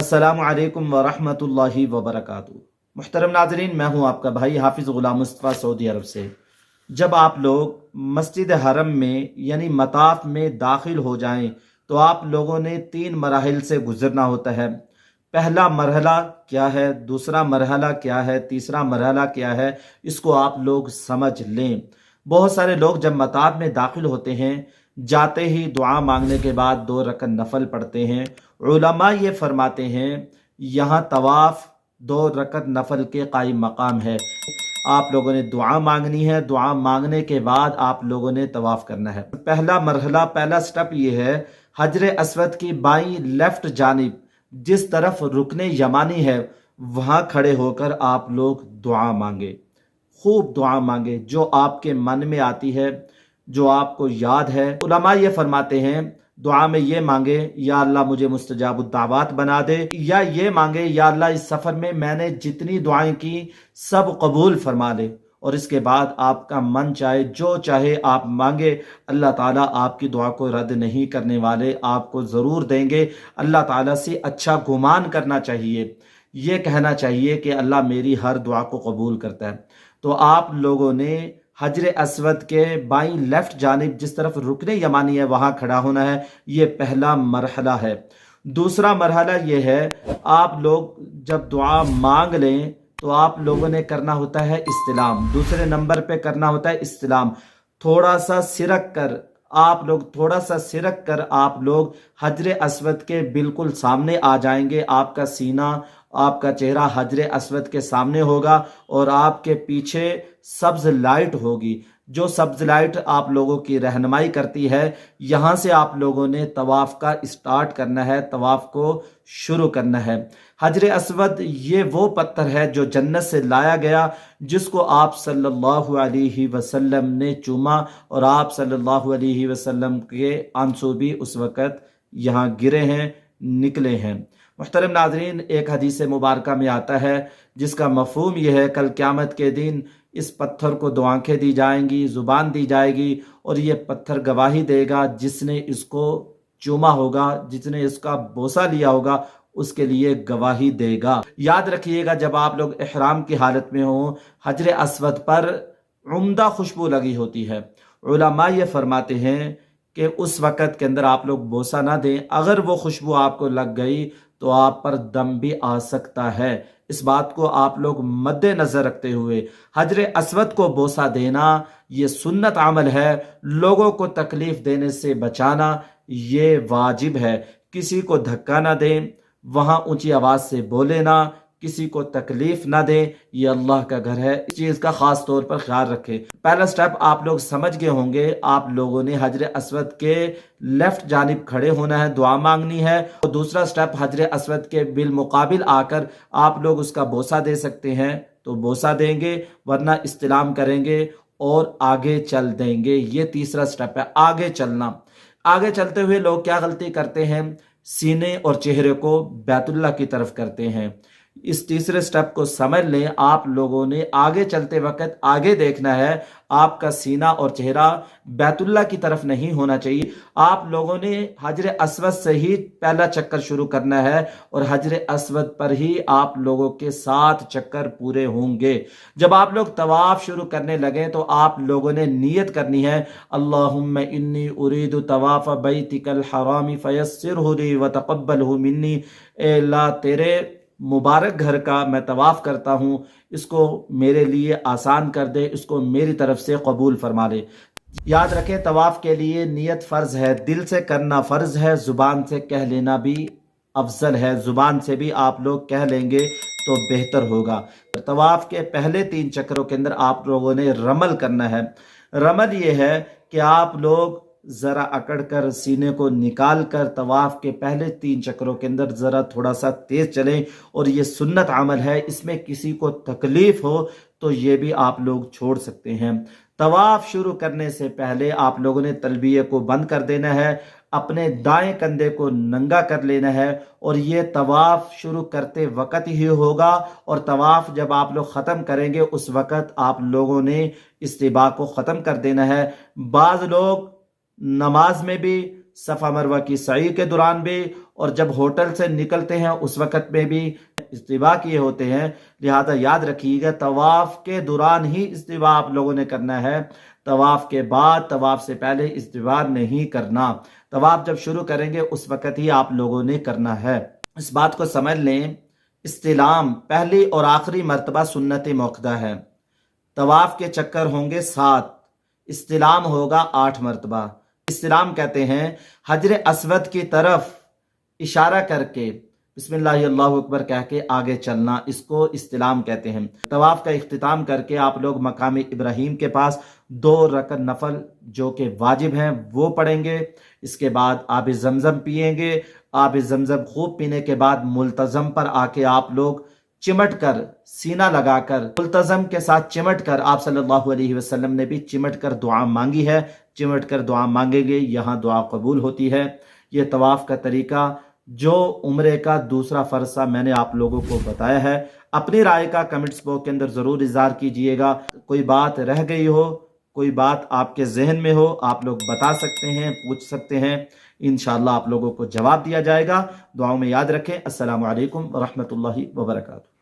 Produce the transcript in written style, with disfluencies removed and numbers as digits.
अस्सलामु अलैकुम वरहमतुल्लाहि वबरकातुहू। मुहतरम नाज़रीन, मैं हूँ आपका भाई हाफिज़ ग़ुलाम मुस्तफ़ा सऊदी अरब से। जब आप लोग मस्जिद हरम में यानी मताफ में दाखिल हो जाएं तो आप लोगों ने 3 मराहिल से गुजरना होता है। पहला मरहला क्या है, दूसरा मरहला क्या है, तीसरा मरहला क्या है, इसको आप लोग समझ लें। बहुत सारे लोग जब मताफ में दाखिल होते हैं, जाते ही दुआ मांगने के बाद 2 रकत नफल पढ़ते हैं। उलमा ये फरमाते हैं यहाँ तवाफ 2 रकत नफल के कायम मकाम है। आप लोगों ने दुआ मांगनी है, दुआ मांगने के बाद आप लोगों ने तवाफ करना है। पहला मरहला, पहला स्टेप ये है, हजर अस्वद की बाईं लेफ्ट जानिब जिस तरफ रुकने यमानी है वहां खड़े होकर आप लोग दुआ मांगे, खूब दुआ मांगे जो आपके मन में आती है, जो आपको याद है। उलमा ये फरमाते हैं दुआ में ये मांगे या अल्लाह मुझे मुस्तजाबुद दावत बना दे, या ये मांगे या अल्लाह इस सफ़र में मैंने जितनी दुआएं की सब कबूल फरमा ले। और इसके बाद आपका मन चाहे जो चाहे आप मांगे, अल्लाह ताला आपकी दुआ को रद्द नहीं करने वाले, आपको ज़रूर देंगे। अल्लाह ताला से अच्छा गुमान करना चाहिए, ये कहना चाहिए कि अल्लाह मेरी हर दुआ को कबूल करता है। तो आप लोगों ने हजर अस्वद के बाईं लेफ्ट जानिब जिस तरफ रुकने यमानी है वहां खड़ा होना है। ये पहला मरहला है। दूसरा मरहला ये है, आप लोग जब दुआ मांग लें तो आप लोगों ने करना होता है इस्तिलाम। दूसरे नंबर पे करना होता है इस्तिलाम। थोड़ा सा सिरक कर आप लोग हजर अस्वद के बिल्कुल सामने आ जाएंगे। आपका सीना, आपका चेहरा हजर अस्वद के सामने होगा और आपके पीछे सब्ज लाइट होगी। जो सब्ज लाइट आप लोगों की रहनुमाई करती है, यहाँ से आप लोगों ने तवाफ का स्टार्ट करना है, तवाफ को शुरू करना है। हजर अस्वद ये वो पत्थर है जो जन्नत से लाया गया, जिसको आप सल्लल्लाहु अलैहि वसल्लम ने चूमा और आप सल्लल्लाहु अलैहि वसल्लम के आंसू भी उस वक़्त यहाँ गिरे हैं, निकले हैं। मुहतरम नाज़रीन, एक हदीस मुबारका में आता है जिसका मफहूम यह है, कल क़यामत के दिन इस पत्थर को 2 आंखें दी जाएंगी, ज़ुबान दी जाएगी और ये पत्थर गवाही देगा। जिसने इसको चूमा होगा, जिसने इसका बोसा लिया होगा, उसके लिए गवाही देगा। याद रखिएगा, जब आप लोग इहराम की हालत में हो, हजर अस्वद पर उम्दा खुशबू लगी होती है। उलमा ये फरमाते हैं कि उस वक़्त के अंदर आप लोग बोसा ना दें। अगर वो खुशबू आपको लग गई तो आप पर दम भी आ सकता है। इस बात को आप लोग मद्देनजर रखते हुए हजर अस्वद को बोसा देना ये सुन्नत अमल है। लोगों को तकलीफ देने से बचाना ये वाजिब है। किसी को धक्का ना दें, वहां ऊंची आवाज से बोले ना, किसी को तकलीफ ना दें। ये अल्लाह का घर है, इस चीज का खास तौर पर ख्याल रखें। पहला स्टेप आप लोग समझ गए होंगे। आप लोगों ने हजर अस्वद के लेफ्ट जानिब खड़े होना है, दुआ मांगनी है। और दूसरा स्टेप, हजर अस्वद के बिल मुकाबिल आकर आप लोग उसका बोसा दे सकते हैं तो बोसा देंगे, वरना इस्तिलाम करेंगे और आगे चल देंगे। ये तीसरा स्टेप है, आगे चलना। आगे चलते हुए लोग क्या गलती करते हैं, सीने और चेहरे को बैतुल्लाह की तरफ करते हैं। इस तीसरे स्टेप को समझ लें। आप लोगों ने आगे चलते वक्त आगे देखना है, आपका सीना और चेहरा बैतुल्लाह की तरफ नहीं होना चाहिए। आप लोगों ने हजर अस्वद से ही पहला चक्कर शुरू करना है और हजर अस्वद पर ही आप लोगों के 7 चक्कर पूरे होंगे। जब आप लोग तवाफ शुरू करने लगे तो आप लोगों ने नियत करनी है, अल्लाहुम्मा इन्नी उरीदु तवाफ बैतिकल हरामी फयस्सिरहु ली व तक़ब्बलहु मिन्नी। ए अल्लाह, तेरे मुबारक घर का मैं तवाफ़ करता हूँ, इसको मेरे लिए आसान कर दे, इसको मेरी तरफ से कबूल फरमा ले। याद रखें, तवाफ़ के लिए नियत फ़र्ज़ है, दिल से करना फ़र्ज़ है, ज़ुबान से कह लेना भी अफजल है। ज़ुबान से भी आप लोग कह लेंगे तो बेहतर होगा। तवाफ़ के पहले 3 चक्रों के अंदर आप लोगों ने रमल करना है। रमल ये है कि आप लोग ज़रा अकड़ कर सीने को निकाल कर तवाफ़ के पहले 3 चक्रों के अंदर ज़रा थोड़ा सा तेज़ चलें। और ये सुन्नत अमल है, इसमें किसी को तकलीफ़ हो तो ये भी आप लोग छोड़ सकते हैं। तवाफ़ शुरू करने से पहले आप लोगों ने तलबिये को बंद कर देना है, अपने दाएं कंधे को नंगा कर लेना है और ये तवाफ़ शुरू करते वक़्त ही होगा। और तवाफ़ जब आप लोग ख़त्म करेंगे उस वक़्त आप लोगों ने इस्तिबा को ख़त्म कर देना है। बाज़ लोग नमाज में भी सफ़ा मरवा की सई के दौरान भी, और जब होटल से निकलते हैं उस वक़्त में भी इस्तिवा किए होते हैं। लिहाजा याद रखिएगा, तवाफ़ के दौरान ही इस्तिवा आप लोगों ने करना है। तवाफ़ के बाद, तवाफ़ से पहले इस्तिवा नहीं करना। तवाफ़ जब शुरू करेंगे उस वक़्त ही आप लोगों ने करना है। इस बात को समझ लें, इस्तिलाम पहली और आखिरी मर्तबा सुन्नत मुअक्कदा है। तवाफ़ के चक्कर होंगे 7, इस्तिलाम होगा 8 मर्तबा। इस्तिलाम कहते हैं हजर अस्वद की तरफ इशारा करके बिस्मिल्लाह अल्लाहु अकबर कह के आगे चलना, इसको इस्तिलाम कहते हैं। तवाफ़ का इख्तिताम करके आप लोग मकाम इब्राहीम के पास 2 रकअत नफल जो कि वाजिब हैं वो पढ़ेंगे। इसके बाद आब ज़मज़म पिएंगे। आब ज़मज़म खूब पीने के बाद मुल्तज़म पर आके आप लोग चिमट कर, सीना लगाकर, मुल्तज़म के साथ चिमट कर, आप सल्लल्लाहु अलैहि वसल्लम ने भी चिमट कर दुआ मांगी है। चिमट कर दुआ मांगेंगे, यहाँ दुआ कबूल होती है। ये तवाफ़ का तरीका जो उम्रे का दूसरा फ़र्ज़ मैंने आप लोगों को बताया है। अपनी राय का कमेंट्स बॉक्स के अंदर ज़रूर इज़हार कीजिएगा। कोई बात रह गई हो, कोई बात आपके जहन में हो, आप लोग बता सकते हैं, पूछ सकते हैं। इंशाअल्लाह आप लोगों को जवाब दिया जाएगा। दुआओं में याद रखें। अस्सलामु अलैकुम व रहमतुल्लाहि व बरकातुहू।